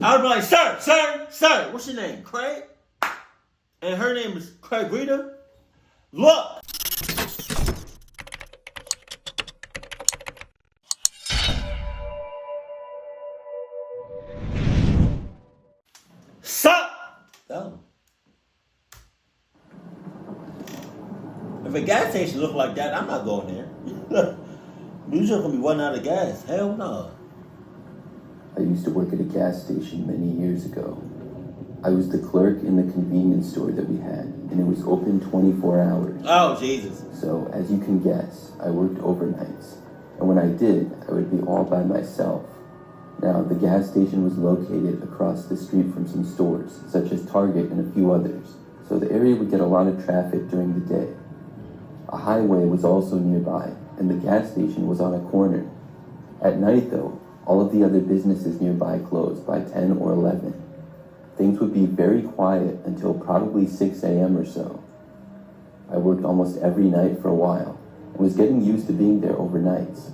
I would be like, sir, what's your name? Craig? And her name is Craig Rita. Look! Sup? Oh. If a gas station look like that, I'm not going there. You just gonna be running out of gas. Hell no. I used to work at a gas station many years ago. I was the clerk in the convenience store that we had, and it was open 24 hours. Oh, Jesus. So, as you can guess, I worked overnights. And when I did, I would be all by myself. Now, the gas station was located across the street from some stores, such as Target and a few others, so the area would get a lot of traffic during the day. A highway was also nearby, and the gas station was on a corner. At night, though, all of the other businesses nearby closed by 10 or 11. Things would be very quiet until probably 6 a.m. or so. I worked almost every night for a while and was getting used to being there overnights.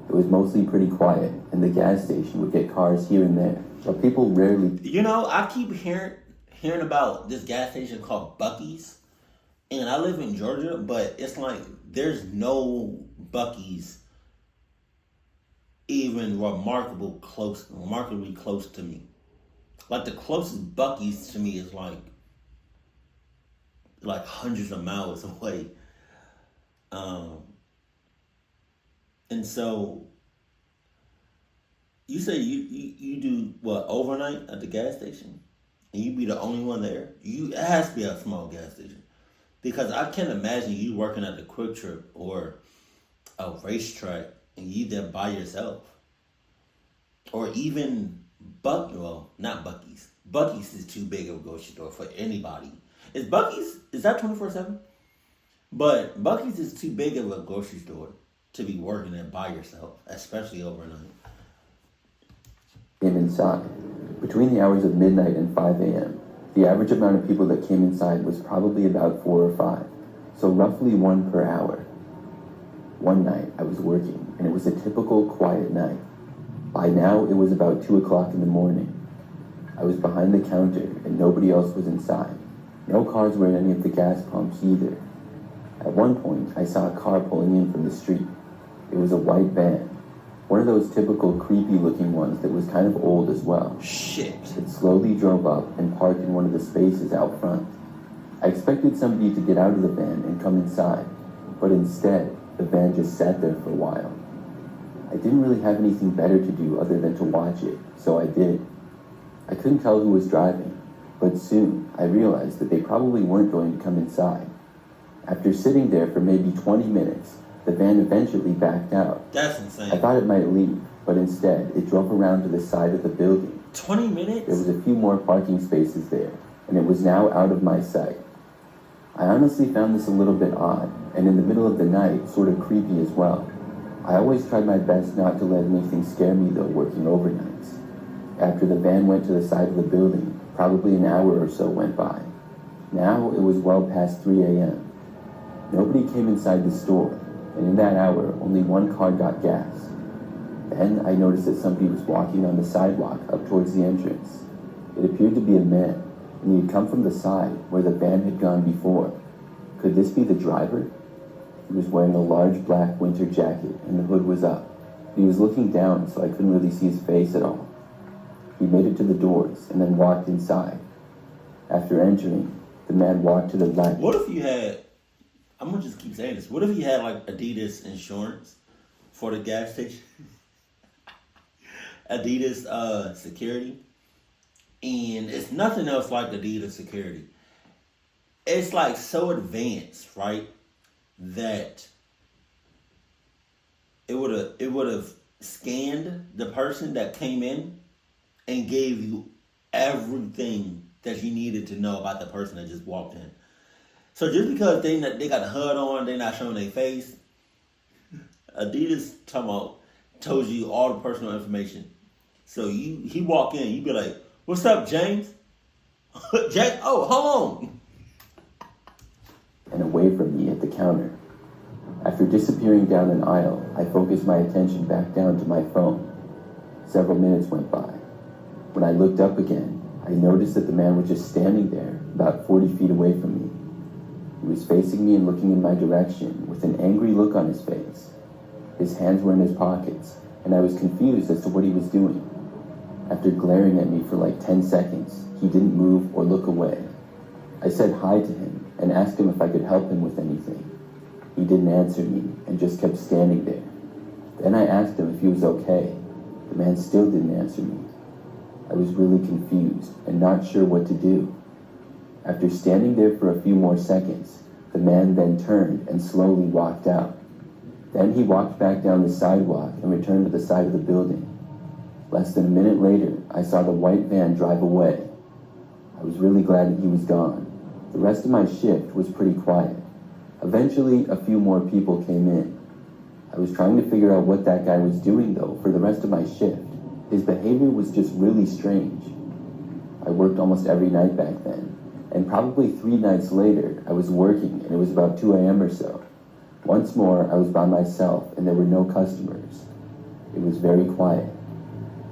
It was mostly pretty quiet, and the gas station would get cars here and there, but people rarely... You know, I keep hearing about this gas station called Buc-ee's, and I live in Georgia, but it's like there's no Buc-ee's even remarkably close to me. Like the closest Buc-ee's to me is like hundreds of miles away. And so you say you do what, overnight at the gas station, and you be the only one there? It has to be a small gas station, because I can't imagine you working at the Quick Trip or a racetrack and you there by yourself, or even not Buc-ee's. Buc-ee's is too big of a grocery store for anybody. Is that 24/7? But Buc-ee's is too big of a grocery store to be working there by yourself, especially overnight. Came inside. Between the hours of midnight and 5 a.m., the average amount of people that came inside was probably about 4 or 5, so roughly 1 per hour. One night, I was working, and it was a typical quiet night. By now, it was about 2 o'clock in the morning. I was behind the counter, and nobody else was inside. No cars were in any of the gas pumps either. At one point, I saw a car pulling in from the street. It was a white van. One of those typical creepy-looking ones that was kind of old as well. Shit. It slowly drove up and parked in one of the spaces out front. I expected somebody to get out of the van and come inside, but instead, the van just sat there for a while. I didn't really have anything better to do other than to watch it, so I did. I couldn't tell who was driving, but soon I realized that they probably weren't going to come inside. After sitting there for maybe 20 minutes, the van eventually backed out. That's insane. I thought it might leave, but instead it drove around to the side of the building. 20 minutes? There was a few more parking spaces there, and it was now out of my sight. I honestly found this a little bit odd, and in the middle of the night, sort of creepy as well. I always tried my best not to let anything scare me though, working overnights. After the van went to the side of the building, probably an hour or so went by. Now it was well past 3 a.m. Nobody came inside the store, and in that hour, only one car got gas. Then I noticed that somebody was walking on the sidewalk up towards the entrance. It appeared to be a man, and he had come from the side where the van had gone before. Could this be the driver? He was wearing a large black winter jacket, and the hood was up. He was looking down, so I couldn't really see his face at all. He made it to the doors, and then walked inside. After entering, the man walked to the right. What if you had, I'm gonna just keep saying this, what if you had like Adidas insurance for the gas station? Adidas security? And it's nothing else like Adidas security. It's like so advanced, right? That it would have scanned the person that came in and gave you everything that you needed to know about the person that just walked in. So just because they got the hood on, they're not showing their face, Adidas told you all the personal information. So he walk in, you be like, "What's up, James?" James, oh, hold on. And away from me at the counter. After disappearing down an aisle, I focused my attention back down to my phone. Several minutes went by. When I looked up again, I noticed that the man was just standing there, about 40 feet away from me. He was facing me and looking in my direction with an angry look on his face. His hands were in his pockets, and I was confused as to what he was doing. After glaring at me for like 10 seconds, he didn't move or look away. I said hi to him and asked him if I could help him with anything. He didn't answer me and just kept standing there. Then I asked him if he was okay. The man still didn't answer me. I was really confused and not sure what to do. After standing there for a few more seconds, the man then turned and slowly walked out. Then he walked back down the sidewalk and returned to the side of the building. Less than a minute later, I saw the white van drive away. I was really glad that he was gone. The rest of my shift was pretty quiet. Eventually, a few more people came in. I was trying to figure out what that guy was doing, though, for the rest of my shift. His behavior was just really strange. I worked almost every night back then, and probably 3 nights later, I was working, and it was about 2 a.m. or so. Once more, I was by myself, and there were no customers. It was very quiet.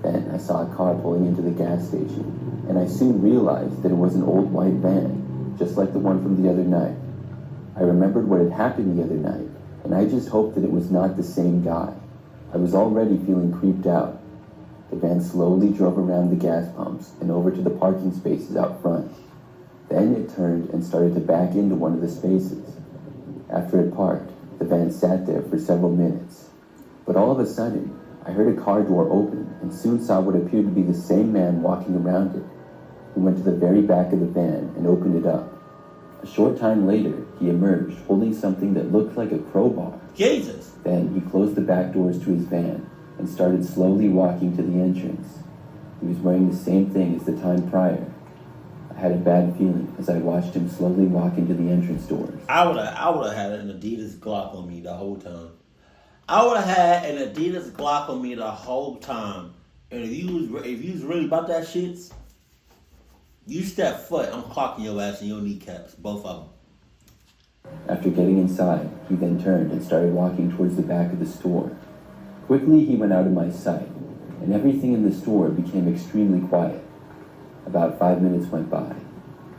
Then I saw a car pulling into the gas station, and I soon realized that it was an old white van, just like the one from the other night. I remembered what had happened the other night, and I just hoped that it was not the same guy. I was already feeling creeped out. The van slowly drove around the gas pumps and over to the parking spaces out front. Then it turned and started to back into one of the spaces. After it parked, the van sat there for several minutes. But all of a sudden, I heard a car door open and soon saw what appeared to be the same man walking around it. He went to the very back of the van and opened it up. A short time later, he emerged holding something that looked like a crowbar. Jesus! Then he closed the back doors to his van and started slowly walking to the entrance. He was wearing the same thing as the time prior. I had a bad feeling as I watched him slowly walk into the entrance doors. I would have had an Adidas Glock on me the whole time. I would have had an Adidas Glock on me the whole time. And if you was really about that shit, you step foot, I'm clocking your ass in your kneecaps, both of them. After getting inside, he then turned and started walking towards the back of the store. Quickly, he went out of my sight, and everything in the store became extremely quiet. About 5 minutes went by.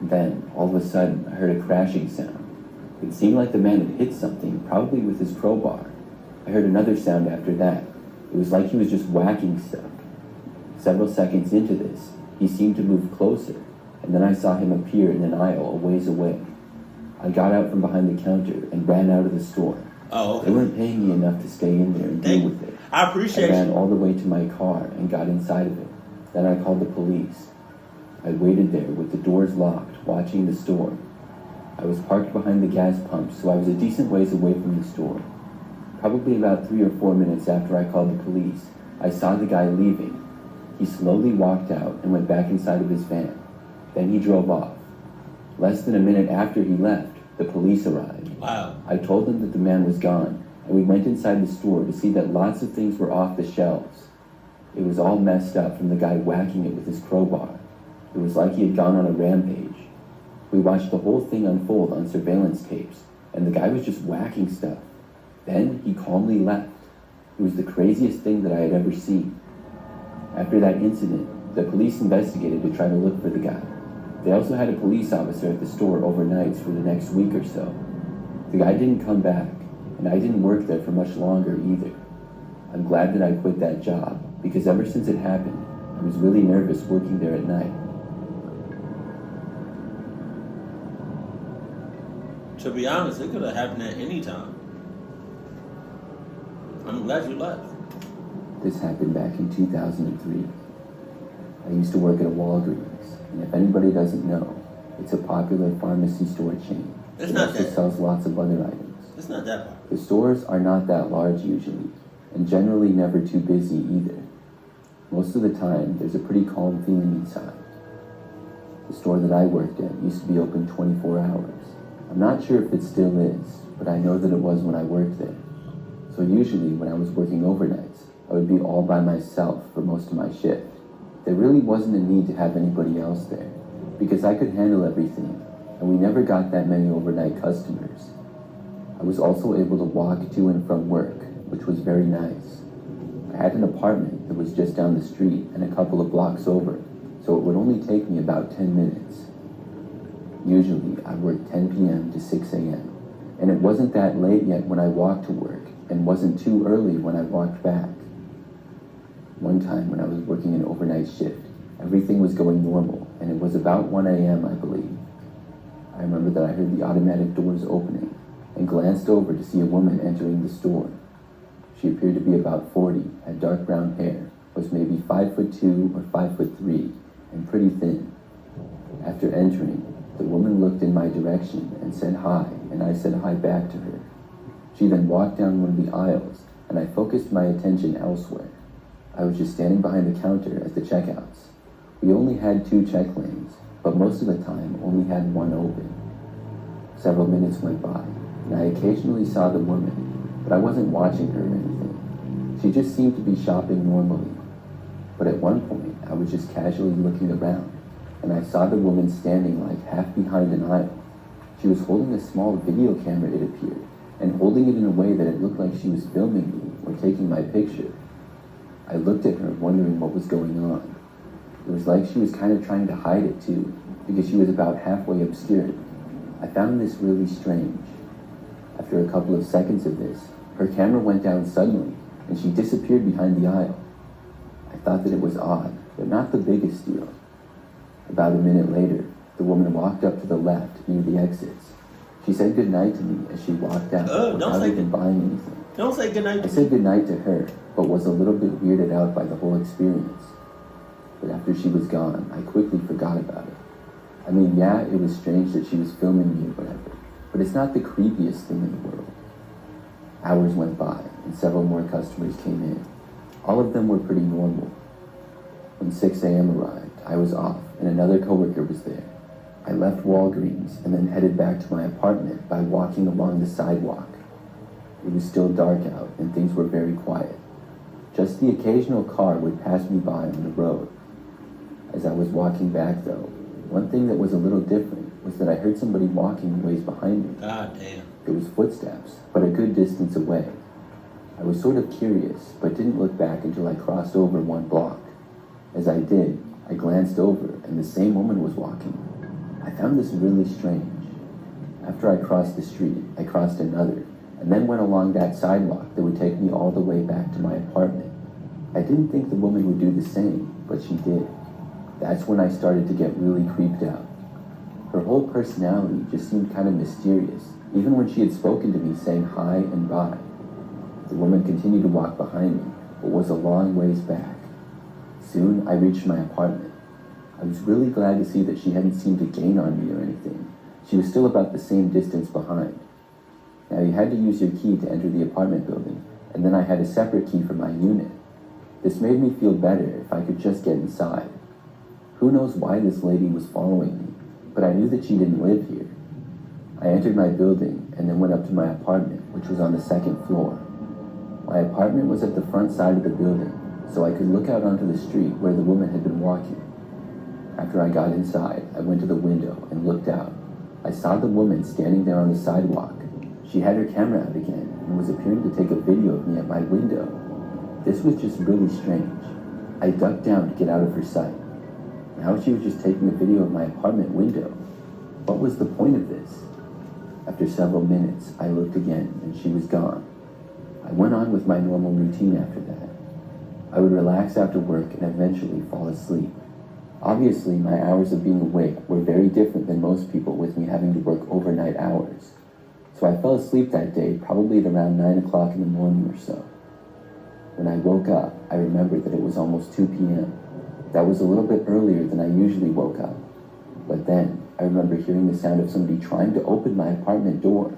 Then, all of a sudden, I heard a crashing sound. It seemed like the man had hit something, probably with his crowbar. I heard another sound after that. It was like he was just whacking stuff. Several seconds into this, he seemed to move closer, and then I saw him appear in an aisle a ways away. I got out from behind the counter and ran out of the store. Oh, okay. They weren't paying me enough to stay in there and deal with it. I appreciate I ran you. all the way to my car and got inside of it. Then I called the police. I waited there with the doors locked, watching the store. I was parked behind the gas pump, so I was a decent ways away from the store. Probably about 3 or 4 minutes after I called the police, I saw the guy leaving. He slowly walked out and went back inside of his van. Then he drove off. Less than a minute after he left, the police arrived. Wow. I told them that the man was gone, and we went inside the store to see that lots of things were off the shelves. It was all messed up from the guy whacking it with his crowbar. It was like he had gone on a rampage. We watched the whole thing unfold on surveillance tapes, and the guy was just whacking stuff. Then he calmly left. It was the craziest thing that I had ever seen. After that incident, the police investigated to try to look for the guy. They also had a police officer at the store overnight for the next week or so. The guy didn't come back, and I didn't work there for much longer either. I'm glad that I quit that job, because ever since it happened, I was really nervous working there at night. To be honest, it could have happened at any time. I'm glad you left. This happened back in 2003. I used to work at a Walgreens, and if anybody doesn't know, it's a popular pharmacy store chain. It's It not also that. sells lots of other items. It's not that part. The stores are not that large usually, and generally never too busy either. Most of the time, there's a pretty calm feeling inside. The store that I worked at used to be open 24 hours. I'm not sure if it still is, but I know that it was when I worked there. So usually, when I was working overnights, I would be all by myself for most of my shift. There really wasn't a need to have anybody else there, because I could handle everything, and we never got that many overnight customers. I was also able to walk to and from work, which was very nice. I had an apartment that was just down the street and a couple of blocks over, so it would only take me about 10 minutes. Usually, I worked 10 p.m. to 6 a.m., and it wasn't that late yet when I walked to work, and wasn't too early when I walked back. One time when I was working an overnight shift, everything was going normal, and it was about 1 a.m., I believe. I remember that I heard the automatic doors opening, and glanced over to see a woman entering the store. She appeared to be about 40, had dark brown hair, was maybe 5'2" or 5'3", and pretty thin. After entering, the woman looked in my direction and said hi, and I said hi back to her. She then walked down one of the aisles, and I focused my attention elsewhere. I was just standing behind the counter at the checkouts. We only had 2 check lanes, but most of the time only had one open. Several minutes went by, and I occasionally saw the woman, but I wasn't watching her or anything. She just seemed to be shopping normally. But at one point, I was just casually looking around, and I saw the woman standing like half behind an aisle. She was holding a small video camera, it appeared, and holding it in a way that it looked like she was filming me or taking my picture. I looked at her, wondering what was going on. It was like she was kind of trying to hide it too, because she was about halfway obscured. I found this really strange. After a couple of seconds of this, her camera went down suddenly, and she disappeared behind the aisle. I thought that it was odd, but not the biggest deal. About a minute later, the woman walked up to the left near the exits. She said goodnight to me as she walked out without even buying anything. Don't say goodnight. I said goodnight to her, but was a little bit weirded out by the whole experience. But after she was gone, I quickly forgot about it. I mean, yeah, it was strange that she was filming me or whatever, but it's not the creepiest thing in the world. Hours went by, and several more customers came in. All of them were pretty normal. When 6 a.m. arrived, I was off, and another coworker was there. I left Walgreens and then headed back to my apartment by walking along the sidewalk. It was still dark out, and things were very quiet. Just the occasional car would pass me by on the road. As I was walking back, though, one thing that was a little different was that I heard somebody walking a ways behind me. God damn. There was footsteps, but a good distance away. I was sort of curious, but didn't look back until I crossed over one block. As I did, I glanced over, and the same woman was walking. I found this really strange. After I crossed the street, I crossed another, and then went along that sidewalk that would take me all the way back to my apartment. I didn't think the woman would do the same, but she did. That's when I started to get really creeped out. Her whole personality just seemed kind of mysterious, even when she had spoken to me saying hi and bye. The woman continued to walk behind me, but was a long ways back. Soon, I reached my apartment. I was really glad to see that she hadn't seemed to gain on me or anything. She was still about the same distance behind. Now, you had to use your key to enter the apartment building, and then I had a separate key for my unit. This made me feel better if I could just get inside. Who knows why this lady was following me, but I knew that she didn't live here. I entered my building and then went up to my apartment, which was on the 2nd floor. My apartment was at the front side of the building, so I could look out onto the street where the woman had been walking. After I got inside, I went to the window and looked out. I saw the woman standing there on the sidewalk. She had her camera out again and was appearing to take a video of me at my window. This was just really strange. I ducked down to get out of her sight. Now she was just taking a video of my apartment window. What was the point of this? After several minutes, I looked again and she was gone. I went on with my normal routine after that. I would relax after work and eventually fall asleep. Obviously, my hours of being awake were very different than most people with me having to work overnight hours. So I fell asleep that day probably at around 9 o'clock in the morning or so. When I woke up, I remembered that it was almost 2 p.m. That was a little bit earlier than I usually woke up. But then, I remember hearing the sound of somebody trying to open my apartment door.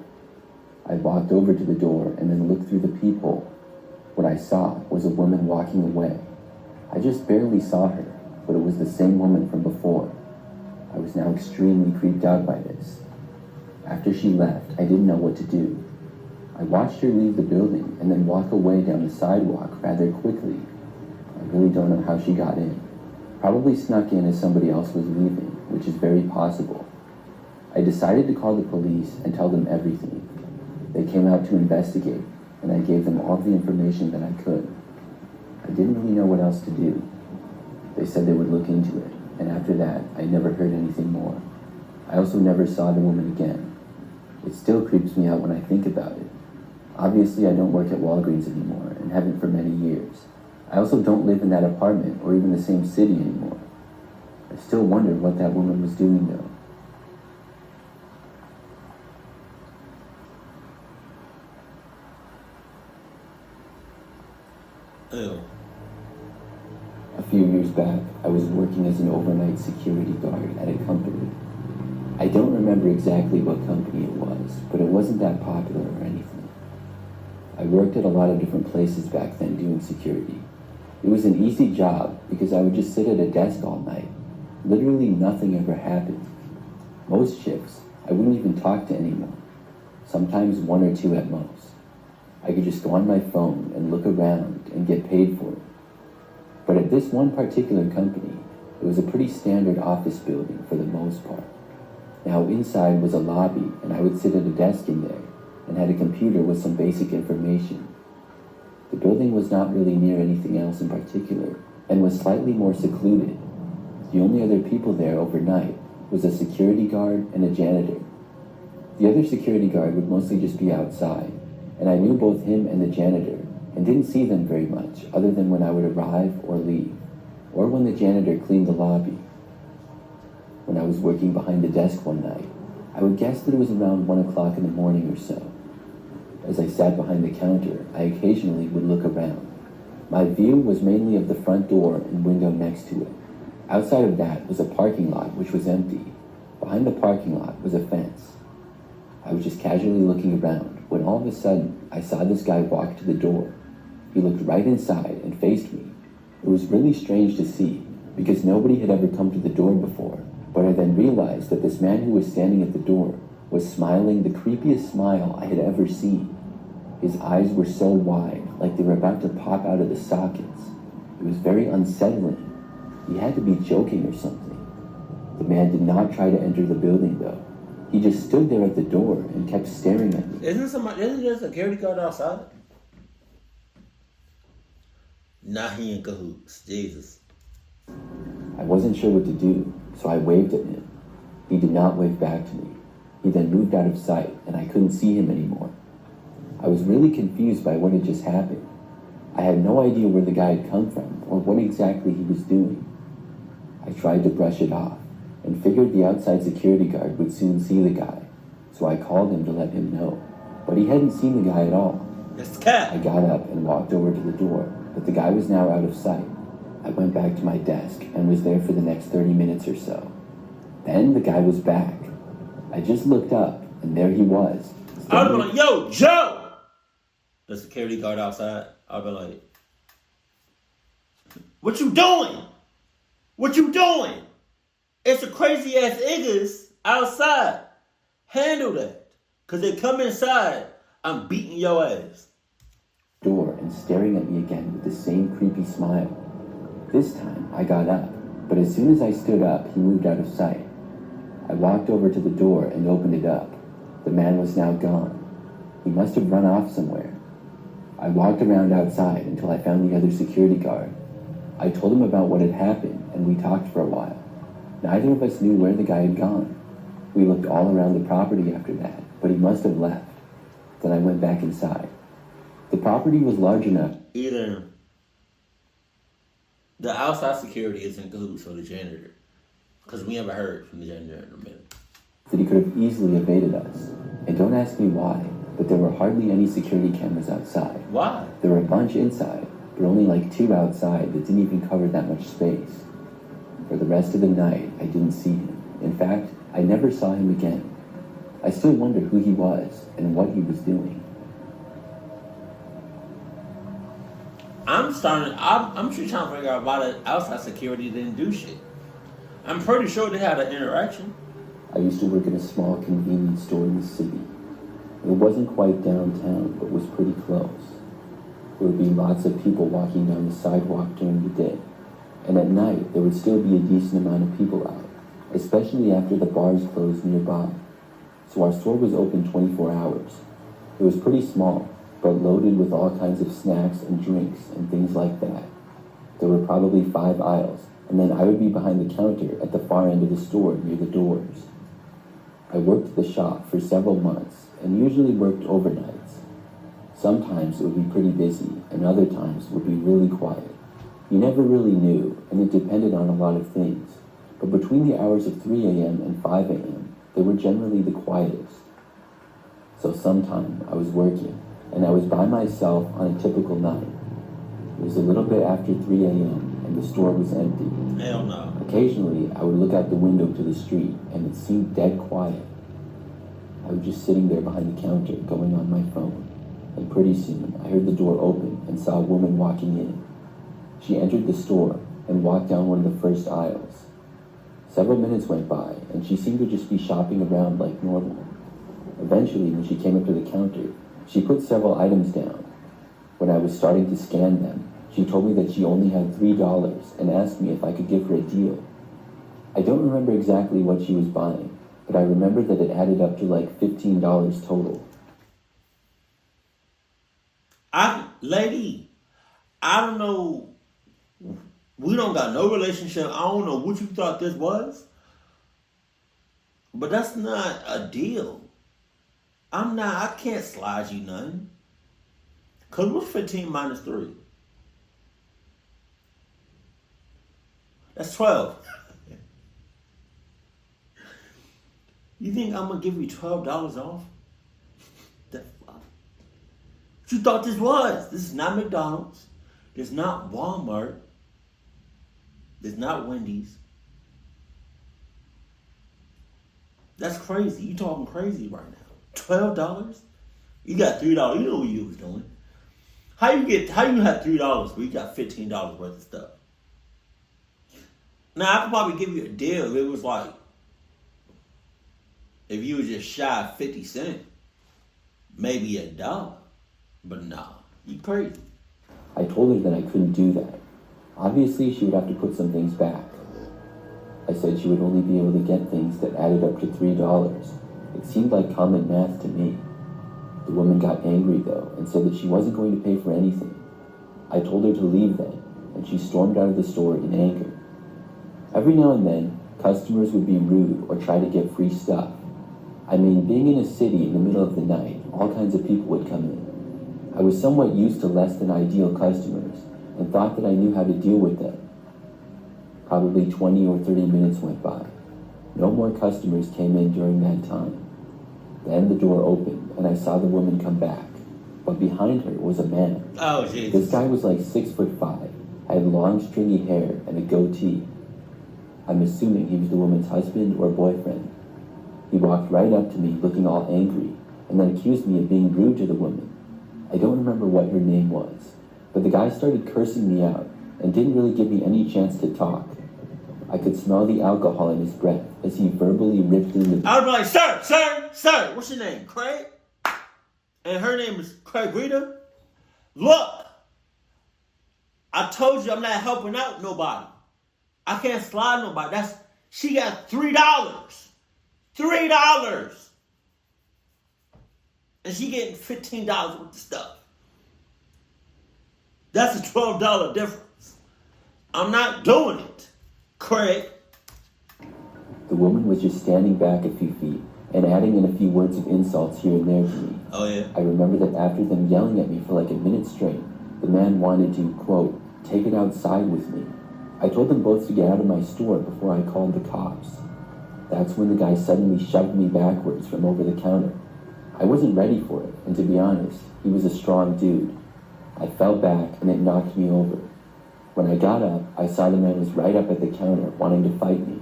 I walked over to the door and then looked through the peephole. What I saw was a woman walking away. I just barely saw her, but it was the same woman from before. I was now extremely creeped out by this. After she left, I didn't know what to do. I watched her leave the building and then walk away down the sidewalk rather quickly. I really don't know how she got in. Probably snuck in as somebody else was leaving, which is very possible. I decided to call the police and tell them everything. They came out to investigate, and I gave them all the information that I could. I didn't really know what else to do. They said they would look into it, and after that, I never heard anything more. I also never saw the woman again. It still creeps me out when I think about it. Obviously, I don't work at Walgreens anymore, and haven't for many years. I also don't live in that apartment or even the same city anymore. I still wonder what that woman was doing though. Ew. A few years back, I was working as an overnight security guard at a company. I don't remember exactly what company it was, but it wasn't that popular or anything. I worked at a lot of different places back then doing security. It was an easy job because I would just sit at a desk all night. Literally nothing ever happened. Most shifts, I wouldn't even talk to anyone. Sometimes one or two at most. I could just go on my phone and look around and get paid for it. But at this one particular company, it was a pretty standard office building for the most part. Now inside was a lobby, and I would sit at a desk in there and had a computer with some basic information. The building was not really near anything else in particular and was slightly more secluded. The only other people there overnight was a security guard and a janitor. The other security guard would mostly just be outside, and I knew both him and the janitor and didn't see them very much other than when I would arrive or leave, or when the janitor cleaned the lobby. When I was working behind the desk one night, I would guess that it was around 1 o'clock in the morning or so. As I sat behind the counter, I occasionally would look around. My view was mainly of the front door and window next to it. Outside of that was a parking lot which was empty. Behind the parking lot was a fence. I was just casually looking around when all of a sudden I saw this guy walk to the door. He looked right inside and faced me. It was really strange to see because nobody had ever come to the door before, but I then realized that this man who was standing at the door was smiling the creepiest smile I had ever seen. His eyes were so wide, like they were about to pop out of the sockets. It was very unsettling. He had to be joking or something. The man did not try to enter the building though. He just stood there at the door and kept staring at me. Isn't there a security guard outside? Nah, he in cahoots. Jesus. I wasn't sure what to do, so I waved at him. He did not wave back to me. He then moved out of sight, and I couldn't see him anymore. I was really confused by what had just happened. I had no idea where the guy had come from or what exactly he was doing. I tried to brush it off and figured the outside security guard would soon see the guy, so I called him to let him know. But he hadn't seen the guy at all. It's the cat. I got up and walked over to the door, but the guy was now out of sight. I went back to my desk and was there for the next 30 minutes or so. Then the guy was back. I just looked up, and there he was. I would've been like, yo, Joe! The security guard outside, I'd be like, what you doing? What you doing? It's a crazy ass niggas outside. Handle that. Cause they come inside, I'm beating your ass. Door and staring at me again with the same creepy smile. This time I got up, but as soon as I stood up, he moved out of sight. I walked over to the door and opened it up. The man was now gone. He must have run off somewhere. I walked around outside until I found the other security guard. I told him about what had happened, and we talked for a while. Neither of us knew where the guy had gone. We looked all around the property after that, but he must have left. Then I went back inside. The property was large enough. Either the outside security is in cahoots or the janitor. Because we never heard from the janitor in a minute. That he could have easily evaded us. And don't ask me why, but there were hardly any security cameras outside. Why? There were a bunch inside, but only like 2 outside that didn't even cover that much space. For the rest of the night, I didn't see him. In fact, I never saw him again. I still wonder who he was and what he was doing. I'm just trying to figure out why the outside security didn't do shit. I'm pretty sure they had an interaction. I used to work at a small convenience store in the city. It wasn't quite downtown, but was pretty close. There would be lots of people walking down the sidewalk during the day, and at night there would still be a decent amount of people out, especially after the bars closed nearby. So our store was open 24 hours. It was pretty small, but loaded with all kinds of snacks and drinks and things like that. There were probably 5 aisles, and then I would be behind the counter at the far end of the store near the doors. I worked at the shop for several months and usually worked overnights. Sometimes it would be pretty busy and other times would be really quiet. You never really knew, and it depended on a lot of things. But between the hours of 3 a.m. and 5 a.m., they were generally the quietest. So sometime I was working, and I was by myself on a typical night. It was a little bit after 3 a.m., and the store was empty. Hell no. Occasionally, I would look out the window to the street, and it seemed dead quiet. I was just sitting there behind the counter, going on my phone, and pretty soon I heard the door open and saw a woman walking in. She entered the store and walked down one of the first aisles. Several minutes went by, and she seemed to just be shopping around like normal. Eventually, when she came up to the counter, she put several items down. When I was starting to scan them, she told me that she only had $3 and asked me if I could give her a deal. I don't remember exactly what she was buying, but I remember that it added up to like $15 total. Lady, I don't know. We don't got no relationship. I don't know what you thought this was. But that's not a deal. I can't slide you nothing. Because what's 15 minus 3? That's 12. You think I'm going to give you $12 off? What you thought this was? This is not McDonald's. This is not Walmart. This is not Wendy's. That's crazy. You talking crazy right now. $12? You got $3. You know what you was doing. How you have $3 but you got $15 worth of stuff? Now I could probably give you a deal if it was like, if you was just shy of 50 cents, maybe $1. But nah, you crazy. I told her that I couldn't do that. Obviously, she would have to put some things back. I said she would only be able to get things that added up to $3. It seemed like common math to me. The woman got angry, though, and said that she wasn't going to pay for anything. I told her to leave then, and she stormed out of the store in anger. Every now and then, customers would be rude or try to get free stuff. I mean, being in a city in the middle of the night, all kinds of people would come in. I was somewhat used to less than ideal customers, and thought that I knew how to deal with them. Probably 20 or 30 minutes went by. No more customers came in during that time. Then the door opened, and I saw the woman come back. But behind her was a man. Oh, jeez. This guy was like 6'5", had long stringy hair and a goatee. I'm assuming he was the woman's husband or boyfriend. He walked right up to me looking all angry, and then accused me of being rude to the woman. I don't remember what her name was, but the guy started cursing me out and didn't really give me any chance to talk. I could smell the alcohol in his breath as he verbally ripped into I would be like, sir, what's your name? Craig? And her name is Craig Rita? Look, I told you I'm not helping out nobody. I can't slide nobody. She got $3. $3. And she getting $15 worth of stuff. That's a $12 difference. I'm not doing it, Craig. The woman was just standing back a few feet and adding in a few words of insults here and there to me. Oh, yeah? I remember that after them yelling at me for like a minute straight, the man wanted to, quote, take it outside with me. I told them both to get out of my store before I called the cops. That's when the guy suddenly shoved me backwards from over the counter. I wasn't ready for it, and to be honest, he was a strong dude. I fell back and it knocked me over. When I got up, I saw the man was right up at the counter wanting to fight me.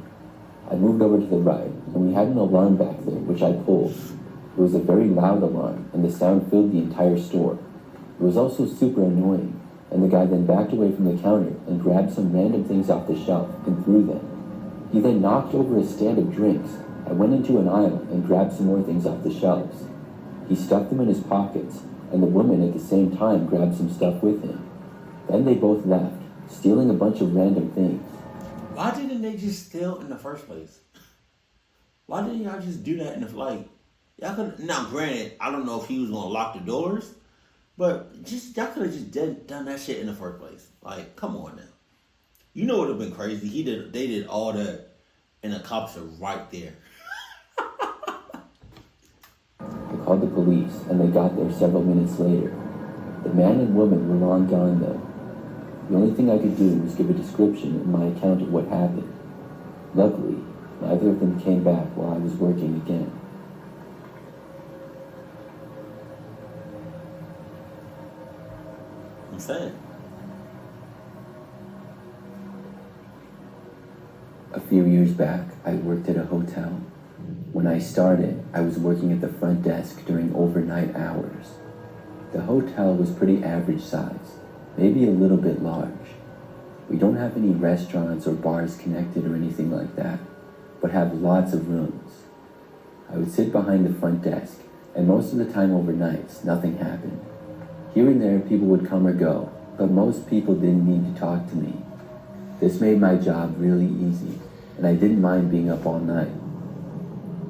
I moved over to the right, and we had an alarm back there, which I pulled. It was a very loud alarm, and the sound filled the entire store. It was also super annoying, and the guy then backed away from the counter and grabbed some random things off the shelf and threw them. He then knocked over a stand of drinks. I went into an aisle and grabbed some more things off the shelves. He stuffed them in his pockets, and the woman at the same time grabbed some stuff with him. Then they both left, stealing a bunch of random things. Why didn't they just steal in the first place? Why didn't y'all just do that in the y'all could, now granted, I don't know if he was gonna lock the doors, but y'all could have just done that shit in the first place. Like, come on now. You know what would have been crazy? They did all that, and the cops are right there. I called the police, and they got there several minutes later. The man and woman were long gone, though. The only thing I could do was give a description in my account of what happened. Luckily, neither of them came back while I was working again. I'm saying. A few years back, I worked at a hotel. When I started, I was working at the front desk during overnight hours. The hotel was pretty average size, maybe a little bit large. We don't have any restaurants or bars connected or anything like that, but have lots of rooms. I would sit behind the front desk, and most of the time overnights, nothing happened. Here and there, people would come or go, but most people didn't need to talk to me. This made my job really easy, and I didn't mind being up all night.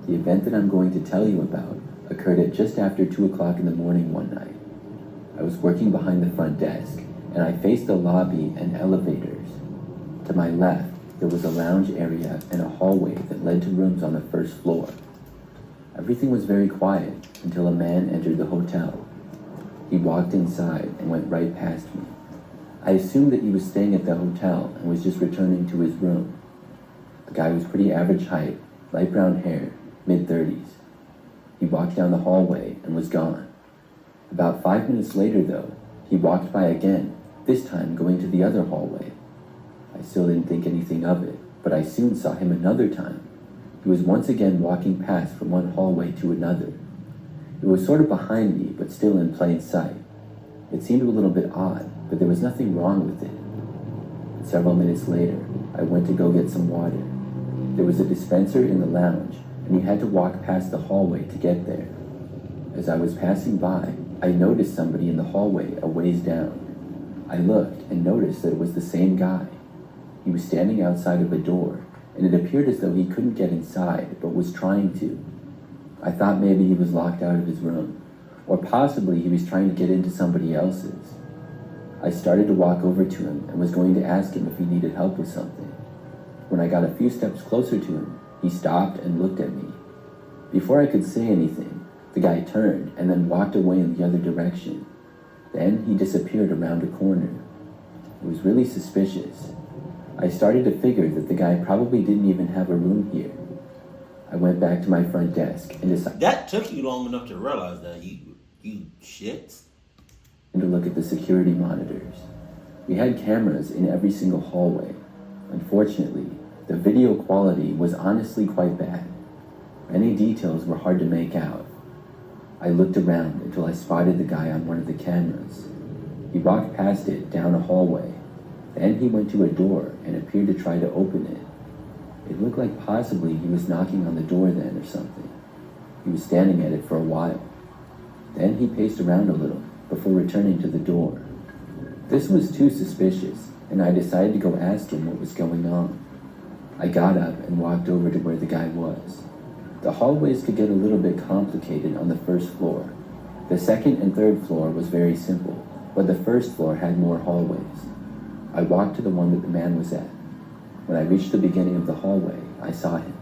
The event that I'm going to tell you about occurred at just after 2 o'clock in the morning one night. I was working behind the front desk, and I faced the lobby and elevators. To my left, there was a lounge area and a hallway that led to rooms on the first floor. Everything was very quiet until a man entered the hotel. He walked inside and went right past me. I assumed that he was staying at the hotel and was just returning to his room. The guy was pretty average height, light brown hair, mid-30s. He walked down the hallway and was gone. About 5 minutes later, though, he walked by again, this time going to the other hallway. I still didn't think anything of it, but I soon saw him another time. He was once again walking past from one hallway to another. It was sort of behind me, but still in plain sight. It seemed a little bit odd, but there was nothing wrong with it. Several minutes later, I went to go get some water. There was a dispenser in the lounge, and you had to walk past the hallway to get there. As I was passing by, I noticed somebody in the hallway a ways down. I looked and noticed that it was the same guy. He was standing outside of a door, and it appeared as though he couldn't get inside, but was trying to. I thought maybe he was locked out of his room, or possibly he was trying to get into somebody else's. I started to walk over to him and was going to ask him if he needed help with something. When I got a few steps closer to him, he stopped and looked at me. Before I could say anything, the guy turned and then walked away in the other direction. Then he disappeared around a corner. It was really suspicious. I started to figure that the guy probably didn't even have a room here. I went back to my front desk and decided That took you long enough to realize that, you shits. to look at the security monitors. We had cameras in every single hallway. Unfortunately, the video quality was honestly quite bad. Many details were hard to make out. I looked around until I spotted the guy on one of the cameras. He walked past it down a hallway. Then he went to a door and appeared to try to open it. It looked like possibly he was knocking on the door then or something. He was standing at it for a while. Then he paced around a little before returning to the door. This was too suspicious, and I decided to go ask him what was going on. I got up and walked over to where the guy was. The hallways could get a little bit complicated on the first floor. The second and third floor was very simple, but the first floor had more hallways. I walked to the one that the man was at. When I reached the beginning of the hallway, I saw him.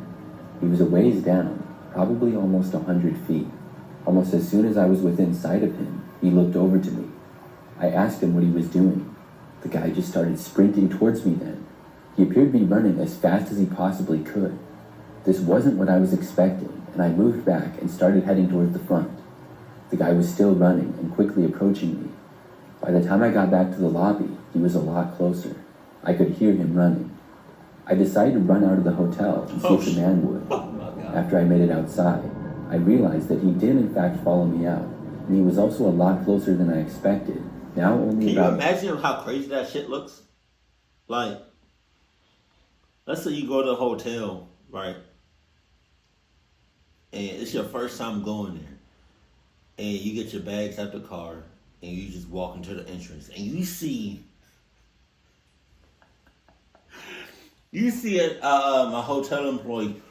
He was a ways down, probably almost 100 feet. Almost as soon as I was within sight of him, he looked over to me. I asked him what he was doing. The guy just started sprinting towards me then. He appeared to be running as fast as he possibly could. This wasn't what I was expecting, and I moved back and started heading toward the front. The guy was still running and quickly approaching me. By the time I got back to the lobby, he was a lot closer. I could hear him running. I decided to run out of the hotel and see if the man would. After I made it outside, I realized that he did in fact follow me out, and he was also a lot closer than I expected. Now only Can you about... imagine how crazy that shit looks? Like, let's say you go to a hotel, right? And it's your first time going there. And you get your bags out the car, and you just walk into the entrance, and you see a hotel employee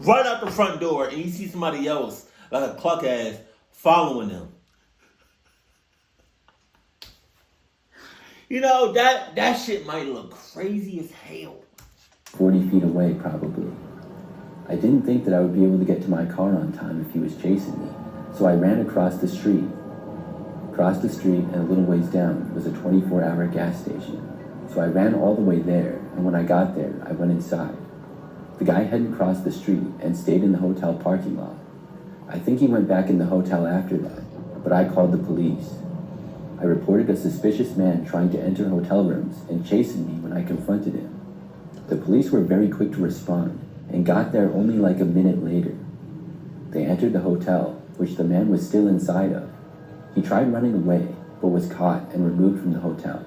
right out the front door, and you see somebody else, like a cluck ass, following them. You know, that shit might look crazy as hell. 40 feet away, probably. I didn't think that I would be able to get to my car on time if he was chasing me, so I ran across the street. Across the street and a little ways down was a 24-hour gas station, so I ran all the way there, and when I got there, I went inside. The guy hadn't crossed the street and stayed in the hotel parking lot. I think he went back in the hotel after that, but I called the police. I reported a suspicious man trying to enter hotel rooms and chasing me when I confronted him. The police were very quick to respond and got there only like a minute later. They entered the hotel, which the man was still inside of. He tried running away, but was caught and removed from the hotel.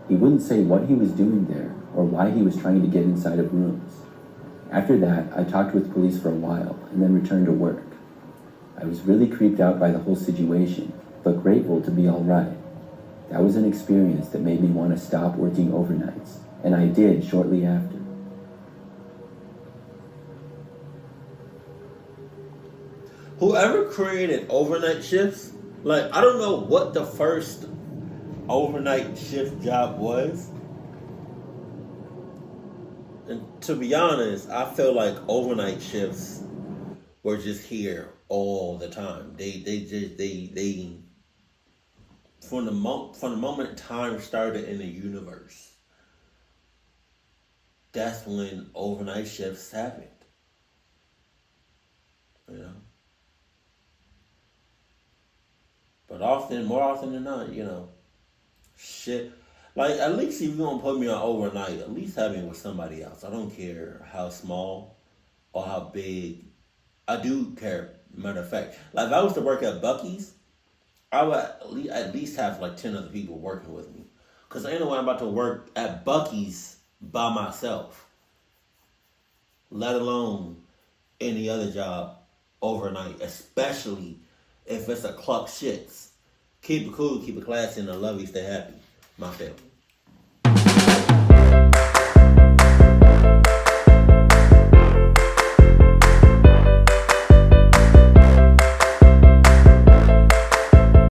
He wouldn't say what he was doing there or why he was trying to get inside of rooms. After that, I talked with police for a while and then returned to work. I was really creeped out by the whole situation, but grateful to be all right. That was an experience that made me want to stop working overnights, and I did shortly after. Whoever created overnight shifts, like, I don't know what the first overnight shift job was. And to be honest, I feel like overnight shifts were just here all the time. They from the moment time started in the universe, that's when overnight shifts happened. You know? But more often than not, you know, shit. Like, at least if you're going to put me on overnight, at least have me with somebody else. I don't care how small or how big. I do care, matter of fact. Like, if I was to work at Buc-ee's, I would at least have like 10 other people working with me. Because ain't no way I'm about to work at Buc-ee's by myself. Let alone any other job overnight. Especially if it's a clock shits. Keep it cool, keep it classy, and I love you, stay happy. My family.